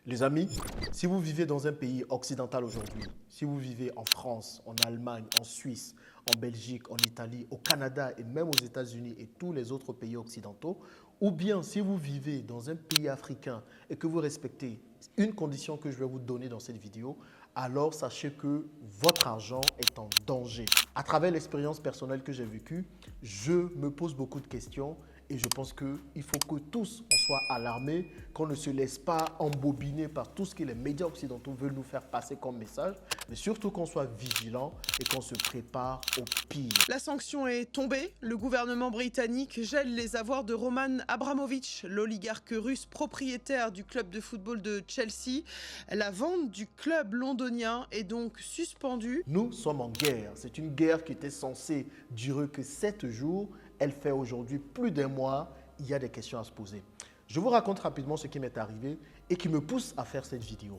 Les amis, si vous vivez dans un pays occidental aujourd'hui, si vous vivez en France, en Allemagne, en Suisse, en Belgique, en Italie, au Canada et même aux États-Unis et tous les autres pays occidentaux, ou bien si vous vivez dans un pays africain et que vous respectez une condition que je vais vous donner dans cette vidéo, alors sachez que votre argent est en danger. À travers l'expérience personnelle que j'ai vécue, je me pose beaucoup de questions et je pense qu'il faut que tous on soit alarmés, qu'on ne se laisse pas embobiner par tout ce que les médias occidentaux veulent nous faire passer comme message, mais surtout qu'on soit vigilant et qu'on se prépare au pire. La sanction est tombée. Le gouvernement britannique gèle les avoirs de Roman Abramovich, l'oligarque russe propriétaire du club de football de Chelsea. La vente du club londonien est donc suspendue. Nous sommes en guerre. C'est une guerre qui était censée durer que 7 jours. Elle fait aujourd'hui plus d'un mois. Il y a des questions à se poser. Je vous raconte rapidement ce qui m'est arrivé et qui me pousse à faire cette vidéo.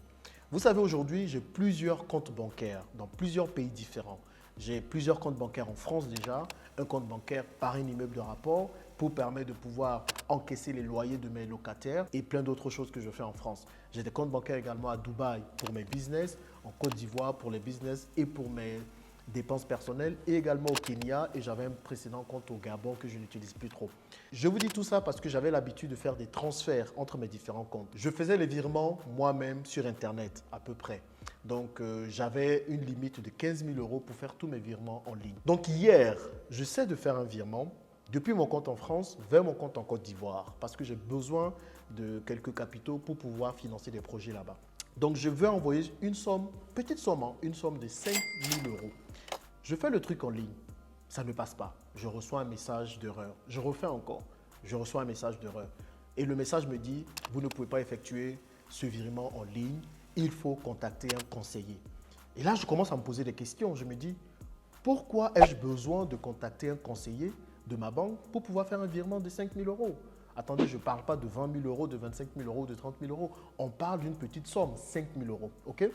Vous savez, aujourd'hui, j'ai plusieurs comptes bancaires dans plusieurs pays différents. J'ai plusieurs comptes bancaires en France déjà, un compte bancaire par un immeuble de rapport pour permettre de pouvoir encaisser les loyers de mes locataires et plein d'autres choses que je fais en France. J'ai des comptes bancaires également à Dubaï pour mes business, en Côte d'Ivoire pour les business et pour mes dépenses personnelles et également au Kenya et j'avais un précédent compte au Gabon que je n'utilise plus trop. Je vous dis tout ça parce que j'avais l'habitude de faire des transferts entre mes différents comptes. Je faisais les virements moi-même sur Internet à peu près. Donc, j'avais une limite de 15 000 € pour faire tous mes virements en ligne. Donc, hier, j'essaie de faire un virement depuis mon compte en France vers mon compte en Côte d'Ivoire parce que j'ai besoin de quelques capitaux pour pouvoir financer des projets là-bas. Donc, je veux envoyer une somme, petite somme, une somme de 5 000 €. Je fais le truc en ligne, ça ne passe pas. Je reçois un message d'erreur. Je refais encore, je reçois un message d'erreur. Et le message me dit, vous ne pouvez pas effectuer ce virement en ligne, il faut contacter un conseiller. Et là, je commence à me poser des questions. Je me dis, pourquoi ai-je besoin de contacter un conseiller de ma banque pour pouvoir faire un virement de 5 000 €? Attendez, je ne parle pas de 20 000 €, de 25 000 €, de 30 000 €. On parle d'une petite somme, 5 000 €. Ok?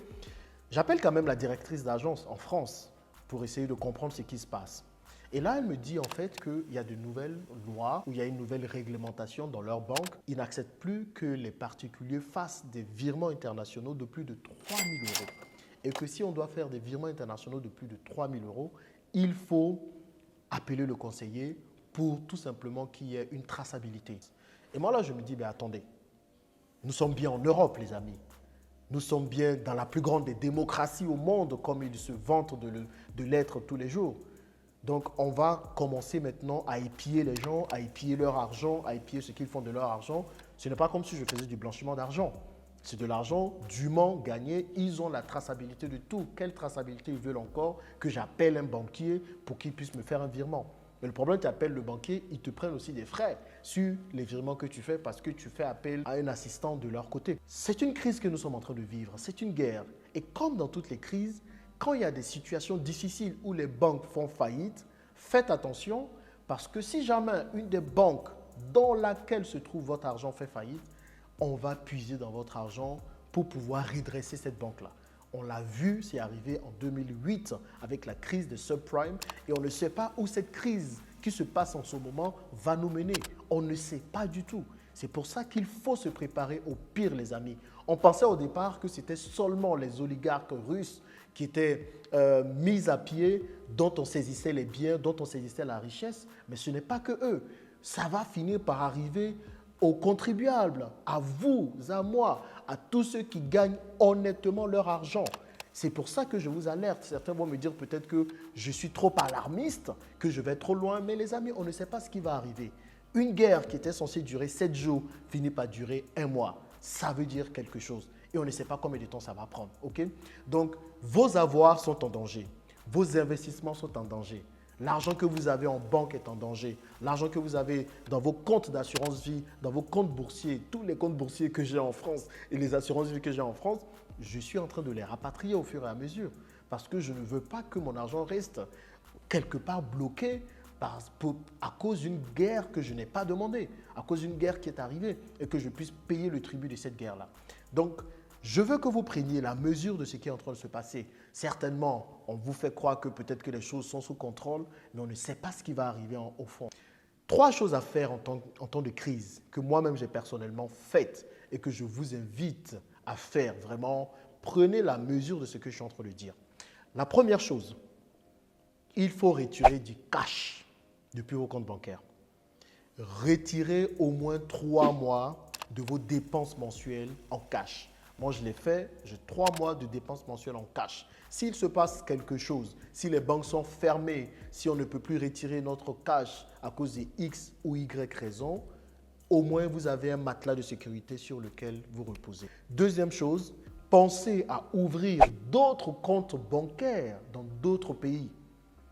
J'appelle quand même la directrice d'agence en France pour essayer de comprendre ce qui se passe. Et là, elle me dit en fait qu'il y a de nouvelles lois ou il y a une nouvelle réglementation dans leur banque. Ils n'acceptent plus que les particuliers fassent des virements internationaux de plus de 3 000 €. Et que si on doit faire des virements internationaux de plus de 3 000 €, il faut appeler le conseiller pour tout simplement qu'il y ait une traçabilité. Et moi là, je me dis, ben attendez, nous sommes bien en Europe, les amis. Nous sommes bien dans la plus grande des démocraties au monde, comme ils se vantent de l'être tous les jours. Donc, on va commencer maintenant à épier les gens, à épier leur argent, à épier ce qu'ils font de leur argent. Ce n'est pas comme si je faisais du blanchiment d'argent. C'est de l'argent dûment gagné. Ils ont la traçabilité de tout. Quelle traçabilité ils veulent encore que j'appelle un banquier pour qu'il puisse me faire un virement? Mais le problème, tu appelles le banquier, ils te prennent aussi des frais sur les virements que tu fais parce que tu fais appel à un assistant de leur côté. C'est une crise que nous sommes en train de vivre, c'est une guerre. Et comme dans toutes les crises, quand il y a des situations difficiles où les banques font faillite, faites attention parce que si jamais une des banques dans laquelle se trouve votre argent fait faillite, on va puiser dans votre argent pour pouvoir redresser cette banque-là. On l'a vu, c'est arrivé en 2008 avec la crise des subprimes et on ne sait pas où cette crise qui se passe en ce moment va nous mener. On ne sait pas du tout. C'est pour ça qu'il faut se préparer au pire, les amis. On pensait au départ que c'était seulement les oligarques russes qui étaient mis à pied, dont on saisissait les biens, dont on saisissait la richesse, mais ce n'est pas que eux. Ça va finir par arriver aux contribuables, à vous, à moi, à tous ceux qui gagnent honnêtement leur argent. C'est pour ça que je vous alerte. Certains vont me dire peut-être que je suis trop alarmiste, que je vais trop loin, mais les amis, on ne sait pas ce qui va arriver. Une guerre qui était censée durer 7 jours finit par durer 1 mois. Ça veut dire quelque chose. Et on ne sait pas combien de temps ça va prendre. Okay? Donc, vos avoirs sont en danger. Vos investissements sont en danger. L'argent que vous avez en banque est en danger. L'argent que vous avez dans vos comptes d'assurance vie, dans vos comptes boursiers, tous les comptes boursiers que j'ai en France et les assurances vie que j'ai en France, je suis en train de les rapatrier au fur et à mesure parce que je ne veux pas que mon argent reste quelque part bloqué à cause d'une guerre que je n'ai pas demandée, à cause d'une guerre qui est arrivée et que je puisse payer le tribut de cette guerre-là. Donc, je veux que vous preniez la mesure de ce qui est en train de se passer. Certainement, on vous fait croire que peut-être que les choses sont sous contrôle, mais on ne sait pas ce qui va arriver au fond. 3 choses à faire en temps de crise que moi-même j'ai personnellement faites et que je vous invite à faire. Vraiment, prenez la mesure de ce que je suis en train de dire. La première chose, il faut retirer du cash depuis vos comptes bancaires. Retirez au moins 3 mois de vos dépenses mensuelles en cash. Moi, je l'ai fait, j'ai 3 mois de dépenses mensuelles en cash. S'il se passe quelque chose, si les banques sont fermées, si on ne peut plus retirer notre cash à cause de X ou Y raison, au moins vous avez un matelas de sécurité sur lequel vous reposez. Deuxième chose, pensez à ouvrir d'autres comptes bancaires dans d'autres pays.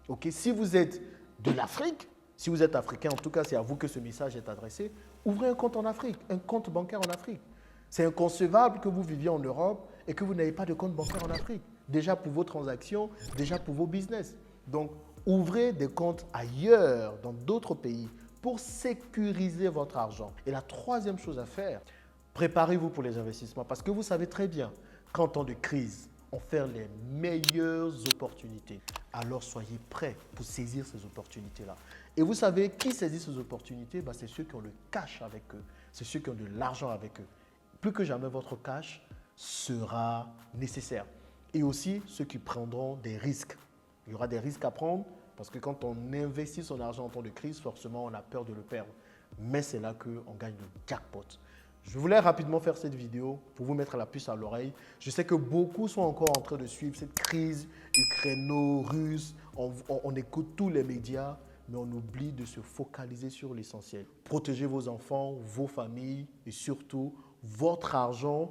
Okay? Si vous êtes de l'Afrique, si vous êtes africain, en tout cas c'est à vous que ce message est adressé, ouvrez un compte en Afrique, un compte bancaire en Afrique. C'est inconcevable que vous viviez en Europe et que vous n'ayez pas de compte bancaire en Afrique. Déjà pour vos transactions, déjà pour vos business. Donc, ouvrez des comptes ailleurs, dans d'autres pays, pour sécuriser votre argent. Et la troisième chose à faire, préparez-vous pour les investissements parce que vous savez très bien qu'en temps de crise, on fait les meilleures opportunités. Alors soyez prêts pour saisir ces opportunités-là. Et vous savez qui saisit ces opportunités? C'est ceux qui ont le cash avec eux. C'est ceux qui ont de l'argent avec eux. Plus que jamais, votre cash sera nécessaire. Et aussi ceux qui prendront des risques. Il y aura des risques à prendre parce que quand on investit son argent en temps de crise, forcément, on a peur de le perdre. Mais c'est là qu'on gagne le jackpot. Je voulais rapidement faire cette vidéo pour vous mettre la puce à l'oreille. Je sais que beaucoup sont encore en train de suivre cette crise ukraino-russe. On écoute tous les médias, mais on oublie de se focaliser sur l'essentiel. Protégez vos enfants, vos familles et surtout votre argent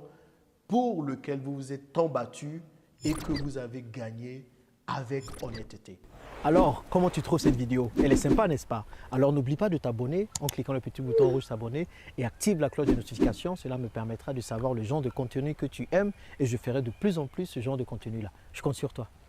pour lequel vous vous êtes tant battu et que vous avez gagné avec honnêteté. Alors, comment tu trouves cette vidéo? Elle est sympa, n'est-ce pas? Alors, n'oublie pas de t'abonner en cliquant le petit bouton rouge s'abonner et active la cloche de notification. Cela me permettra de savoir le genre de contenu que tu aimes et je ferai de plus en plus ce genre de contenu-là. Je compte sur toi.